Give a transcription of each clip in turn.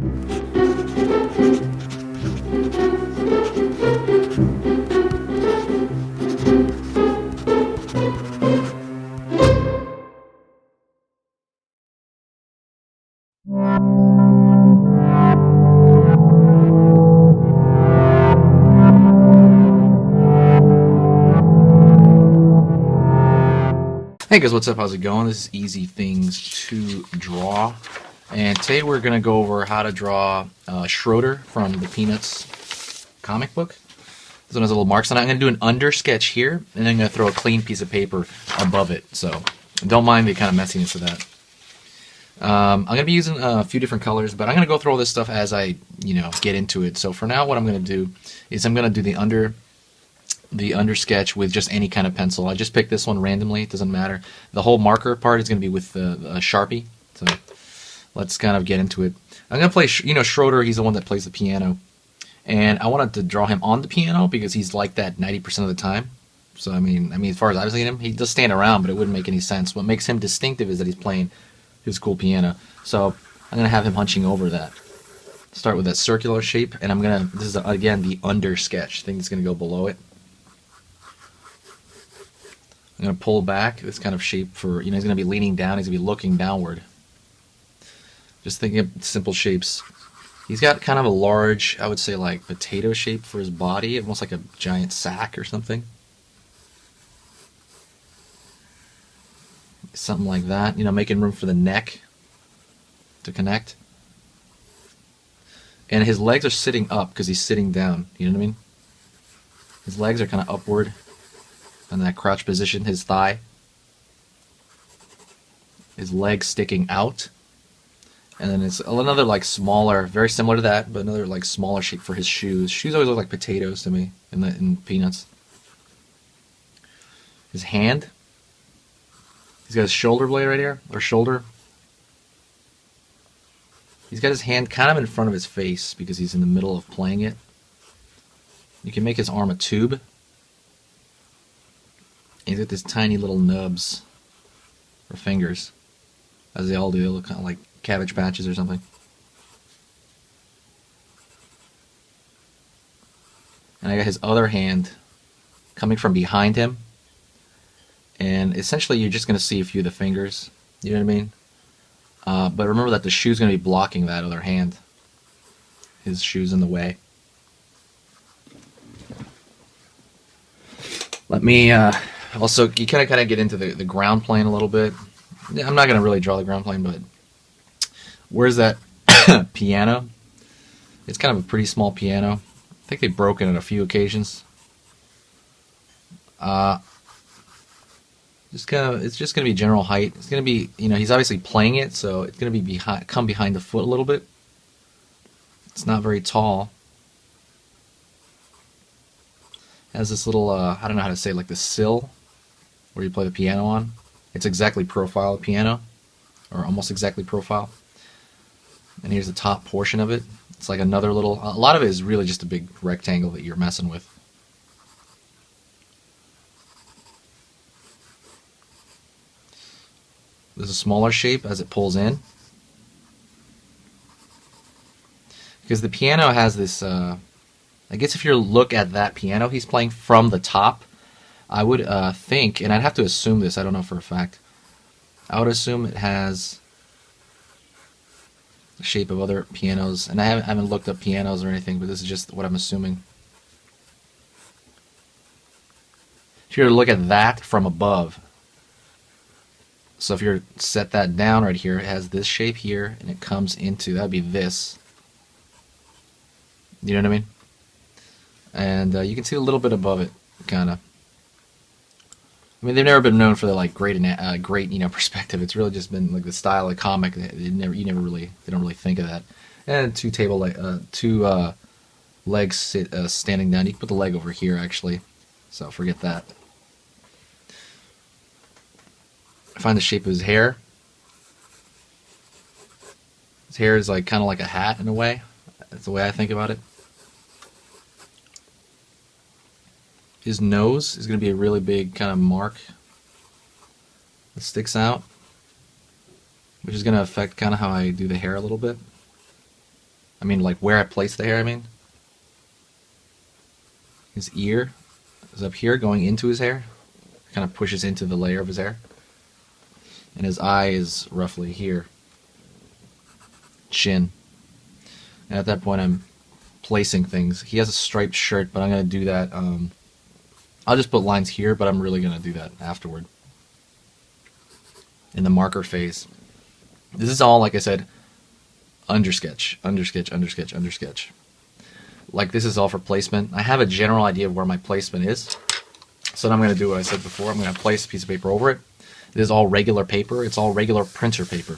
Hey guys, what's up? How's it going? This is Easy Things to Draw, and today we're going to go over how to draw Schroeder from the Peanuts comic book. This one has little marks on it. I'm going to do an under sketch here, and then I'm going to throw a clean piece of paper above it, so don't mind the kind of messiness of that. I'm going to be using a few different colors, but I'm going to go through all this stuff as I get into it. So for now, what I'm going to do is I'm going to do the under sketch with just any kind of pencil. I just picked this one randomly, it doesn't matter. The whole marker part is going to be with a Sharpie, so let's kind of get into it. I'm going to play, Schroeder, he's the one that plays the piano, and I wanted to draw him on the piano because he's like that 90% of the time. So I mean, as far as I've seen him, he does stand around, but it wouldn't make any sense. What makes him distinctive is that he's playing his cool piano. So I'm going to have him hunching over that. Start with that circular shape, and this is again the under sketch. I think it's going to go below it. I'm going to pull back this kind of shape for, he's going to be leaning down, he's going to be looking downward. Just thinking of simple shapes. He's got kind of a large, I would say like potato shape for his body, almost like a giant sack or something. Something like that, making room for the neck to connect. And his legs are sitting up because he's sitting down, you know what I mean? His legs are kind of upward. In that crouch position, his thigh, his leg sticking out, and then it's another like smaller, very similar to that, but another like smaller shape for his shoes. Shoes always look like potatoes to me in Peanuts. His hand, he's got his shoulder blade right here, or shoulder. He's got his hand kind of in front of his face because he's in the middle of playing it. You can make his arm a tube. He's got these tiny little nubs, or fingers, as they all do. They look kind of like cabbage patches or something. And I got his other hand coming from behind him. And essentially you're just going to see a few of the fingers. You know what I mean? But remember that the shoe's going to be blocking that other hand. His shoe's in the way. Let me... Also, you kind of get into the ground plane a little bit. I'm not going to really draw the ground plane, but where's that piano? It's kind of a pretty small piano. I think they've broken it a few occasions. It's just going to be general height. It's going to be, he's obviously playing it, so it's going to be come behind the foot a little bit. It's not very tall. It has this little, I don't know how to say, like the sill where you play the piano on. It's exactly profile of the piano, or almost exactly profile. And here's the top portion of it. It's like another little, a lot of it is really just a big rectangle that you're messing with. There's a smaller shape as it pulls in. Because the piano has this, I guess if you look at that piano he's playing from the top, I would think, and I'd have to assume this, I don't know for a fact, I would assume it has the shape of other pianos, and I haven't looked up pianos or anything, but this is just what I'm assuming. If you were to look at that from above, so if you set that down right here, it has this shape here, and it comes into, that would be this. You know what I mean? And you can see a little bit above it, kind of. I mean, they've never been known for the like great perspective. It's really just been like the style of comic. They don't really think of that. And two legs standing down. You can put the leg over here actually, so forget that. Find the shape of his hair. His hair is like kind of like a hat in a way. That's the way I think about it. His nose is going to be a really big kind of mark that sticks out, which is going to affect kind of how I do the hair a little bit. I mean, like where I place the hair, I mean. His ear is up here going into his hair. Kind of pushes into the layer of his hair. And his eye is roughly here. Chin. And at that point I'm placing things. He has a striped shirt, but I'm going to do that. I'll just put lines here, but I'm really going to do that afterward. In the marker phase. This is all, like I said, undersketch, undersketch, undersketch, undersketch. Like this is all for placement. I have a general idea of where my placement is. So then I'm going to do what I said before. I'm going to place a piece of paper over it. This is all regular paper. It's all regular printer paper.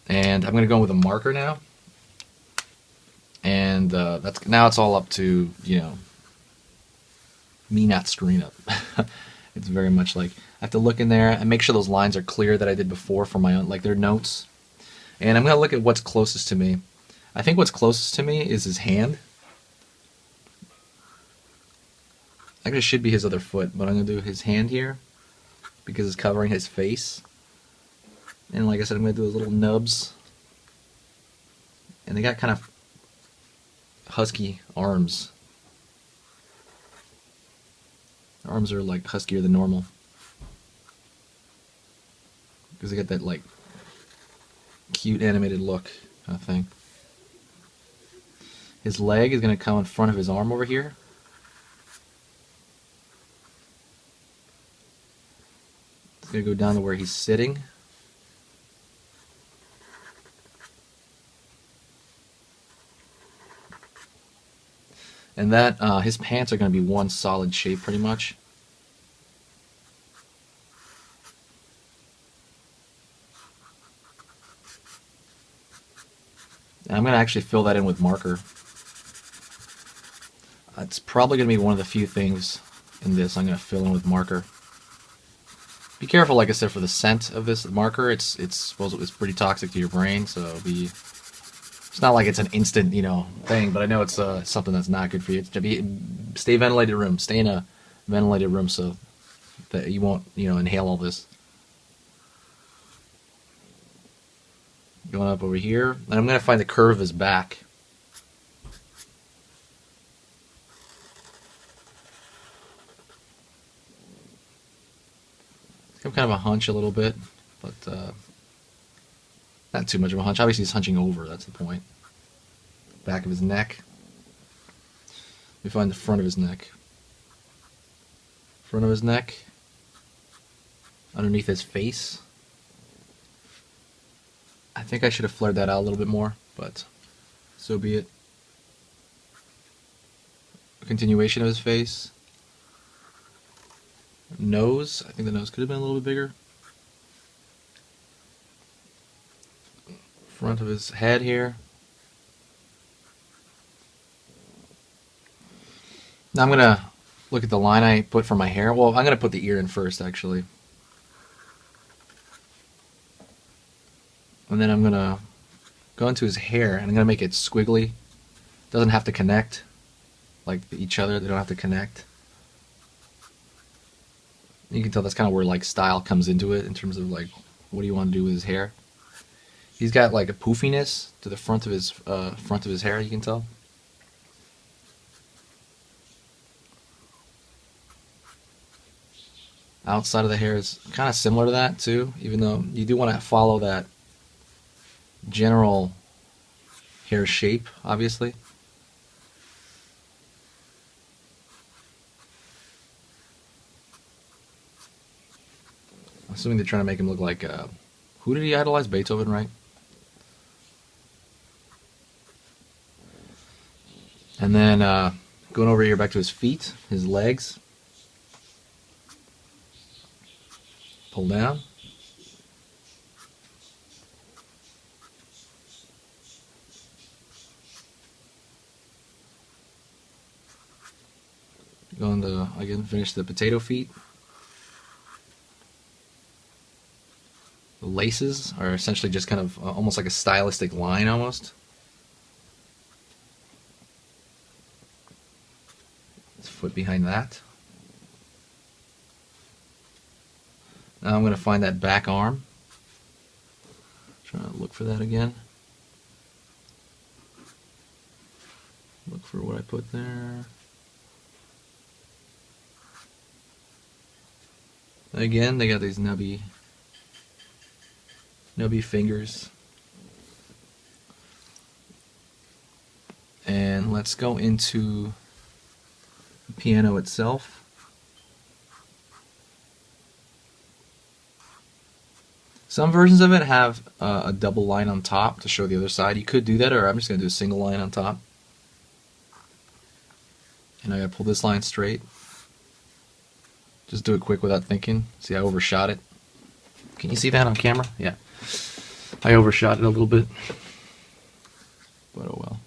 And I'm going to go with a marker now. And now it's all up to, you know, me not screwing up. It's very much like I have to look in there and make sure those lines are clear that I did before for my own, like they're notes. And I'm going to look at what's closest to me. I think what's closest to me is his hand. Actually, it should be his other foot, but I'm going to do his hand here because it's covering his face. And like I said, I'm going to do his little nubs. And they got kind of husky arms. Arms are like huskier than normal. Because they got that like cute animated look kind of thing. His leg is going to come in front of his arm over here. It's going to go down to where he's sitting. And that, his pants are going to be one solid shape pretty much. And I'm going to actually fill that in with marker. It's probably going to be one of the few things in this I'm going to fill in with marker. Be careful, like I said, for the scent of this marker. It's pretty toxic to your brain, so it's not like it's an instant, you know, thing. But I know it's something that's not good for you. Stay ventilated room. Stay in a ventilated room so that you won't, you know, inhale all this. Going up over here, and I'm going to find the curve of his back. It's kind of a hunch a little bit, but not too much of a hunch. Obviously he's hunching over, that's the point. Back of his neck. We find the front of his neck. Front of his neck. Underneath his face. I think I should have flared that out a little bit more, but so be it. A continuation of his face. Nose. I think the nose could have been a little bit bigger. Front of his head here. Now I'm going to look at the line I put for my hair. Well, I'm going to put the ear in first, actually. And then I'm going to go into his hair, and I'm going to make it squiggly. Doesn't have to connect like each other. They don't have to connect. You can tell that's kind of where like style comes into it in terms of like what do you want to do with his hair. He's got like a poofiness to the front of his hair, you can tell. Outside of the hair is kind of similar to that too, even though you do want to follow that general hair shape, obviously. I'm assuming they're trying to make him look like, who did he idolize? Beethoven, right? And then going over here back to his feet, his legs. Pull down. Going to, again, finish the potato feet. The laces are essentially just kind of almost like a stylistic line almost. His foot behind that. Now I'm going to find that back arm. Trying to look for that again. Look for what I put there. Again, they got these nubby fingers. And let's go into the piano itself. Some versions of it have a double line on top to show the other side. You could do that, or I'm just going to do a single line on top. And I got to pull this line straight. Just do it quick without thinking. See, I overshot it. Can you see that on camera? Yeah. I overshot it a little bit. But oh well.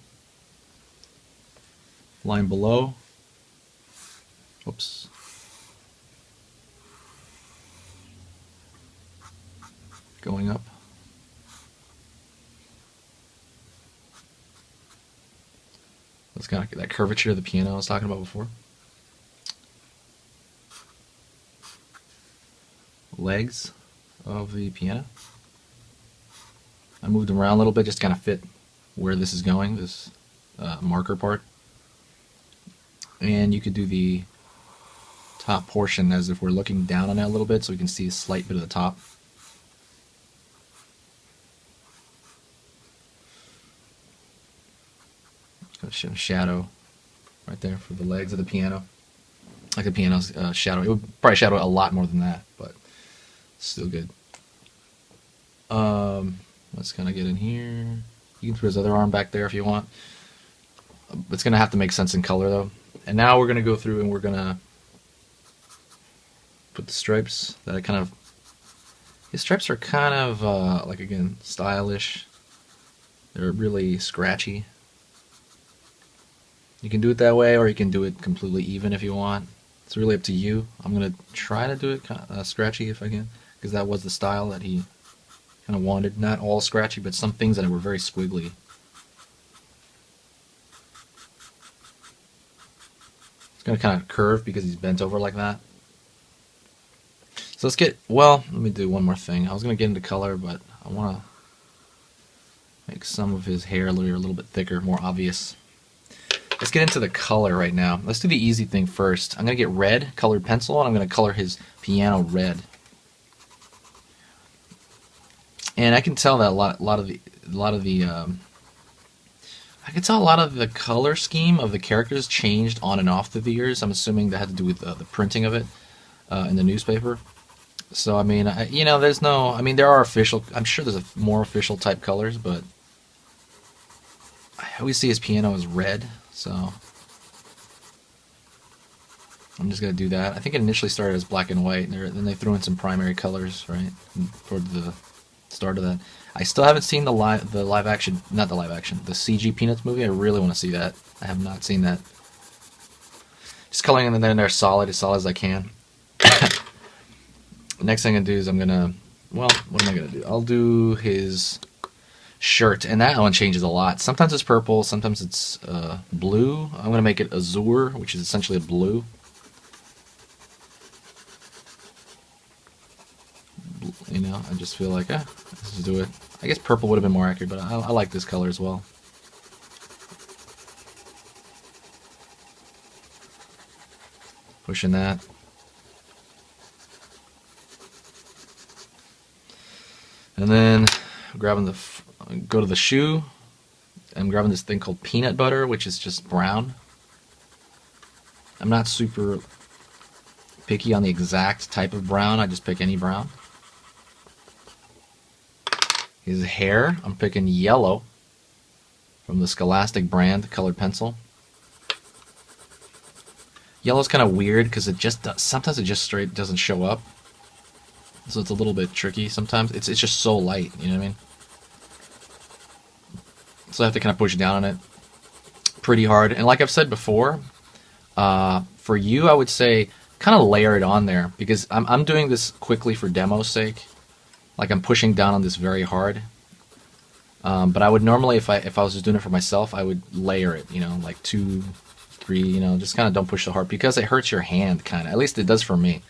Line below. Oops. Going up. That's kind of that curvature of the piano I was talking about before. Legs of the piano. I moved them around a little bit just to kind of fit where this is going, this marker part. And you could do the top portion as if we're looking down on it a little bit so we can see a slight bit of the top. Got a shadow right there for the legs of the piano. Like the piano's shadow. It would probably shadow it a lot more than that, but still good. Let's kind of get in here. You can put his other arm back there if you want. It's going to have to make sense in color though. And now we're going to go through and we're going to put the stripes that I kind of... His stripes are kind of, like again, stylish. They're really scratchy. You can do it that way, or you can do it completely even if you want. It's really up to you. I'm going to try to do it kind of, scratchy if I can, because that was the style that he kind of wanted. Not all scratchy, but some things that were very squiggly. It's going to kind of curve because he's bent over like that. So let's get, well, let me do one more thing. I was going to get into color, but I want to make some of his hair a little bit thicker, more obvious. Let's get into the color right now. Let's do the easy thing first. I'm going to get red, colored pencil, and I'm going to color his piano red. And I can tell that a lot of the color scheme of the characters changed on and off through the years. I'm assuming that had to do with the printing of it in the newspaper. So I mean, you know, there's no. I mean, there are official. I'm sure there's more official type colors, but I always see his piano as red. So I'm just gonna do that. I think it initially started as black and white, and then they threw in some primary colors, right, toward the start of that. I still haven't seen the live action, not the live action, the CG Peanuts movie. I really want to see that. I have not seen that. Just coloring them in there solid as I can. Next thing I'm gonna do is I'm gonna, well, what am I gonna do? I'll do his shirt, and that one changes a lot. Sometimes it's purple, sometimes it's blue. I'm gonna make it azure, which is essentially a blue. You know, I just feel like, let's just do it. I guess purple would have been more accurate, but I like this color as well. Pushing that. And then grabbing go to the shoe. I'm grabbing this thing called peanut butter, which is just brown. I'm not super picky on the exact type of brown. I just pick any brown. His hair, I'm picking yellow from the Scholastic brand colored pencil. Yellow's kind of weird because it just sometimes it just straight doesn't show up. So it's a little bit tricky sometimes. It's just so light, you know what I mean? So I have to kind of push down on it pretty hard. And like I've said before, for you, I would say kind of layer it on there, because I'm doing this quickly for demo's sake. Like I'm pushing down on this very hard. But I would normally, if I was just doing it for myself, I would layer it, you know, like 2, 3, you know, just kind of don't push so hard, because it hurts your hand kind of. At least it does for me.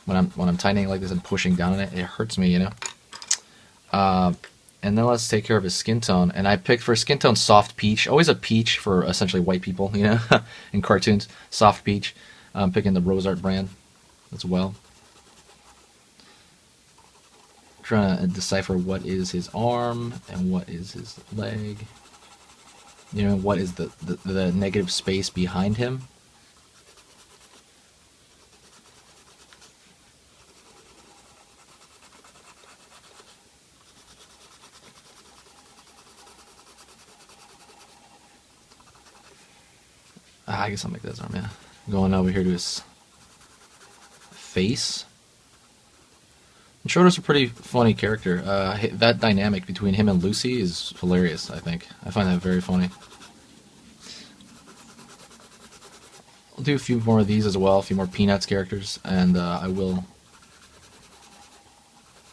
When I'm tightening like this and pushing down on it, it hurts me, you know. And then let's take care of his skin tone. And I picked for skin tone soft peach. Always a peach for essentially white people, you know, in cartoons. Soft peach. I'm picking the Rose Art brand as well. Trying to decipher what is his arm and what is his leg. You know, what is the negative space behind him. I guess I'll make that his arm, yeah. Going over here to his face. And Schroeder's a pretty funny character. That dynamic between him and Lucy is hilarious, I think. I find that very funny. I'll do a few more of these as well, a few more Peanuts characters, and I will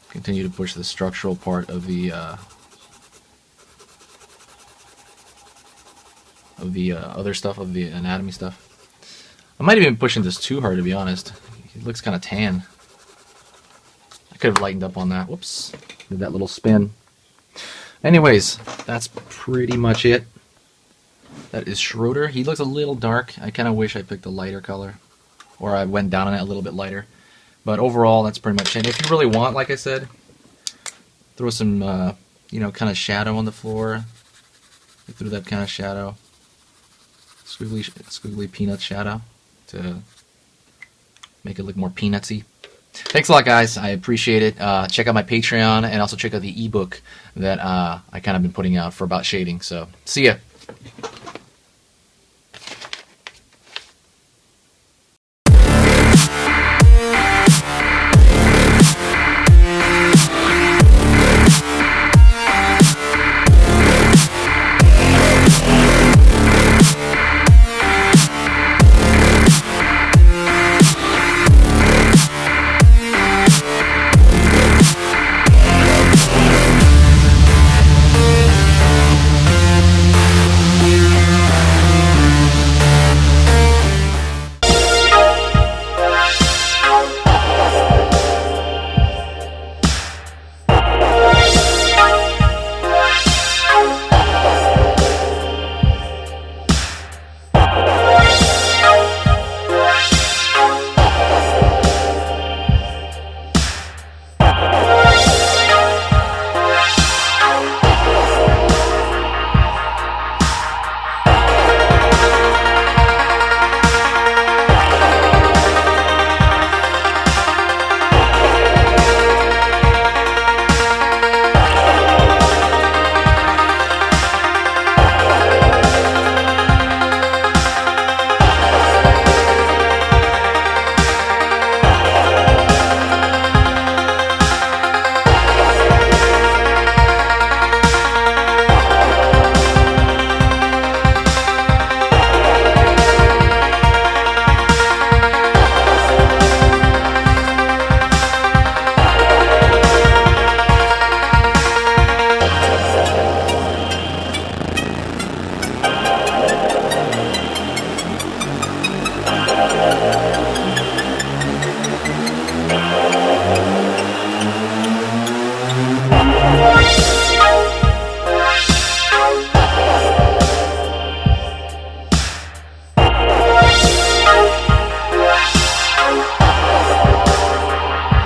continue to push the structural part of the other stuff, of the anatomy stuff. I might have been pushing this too hard, to be honest. It looks kind of tan. I could have lightened up on that. Whoops. Did that little spin. Anyways, that's pretty much it. That is Schroeder. He looks a little dark. I kind of wish I picked a lighter color. Or I went down on it a little bit lighter. But overall, that's pretty much it. If you really want, like I said, throw some, you know, kind of shadow on the floor. Through that kind of shadow. Squiggly peanut shadow to make it look more peanutsy. Thanks a lot, guys. I appreciate it. Check out my Patreon and also check out the ebook that I kind of been putting out for about shading. So, see ya.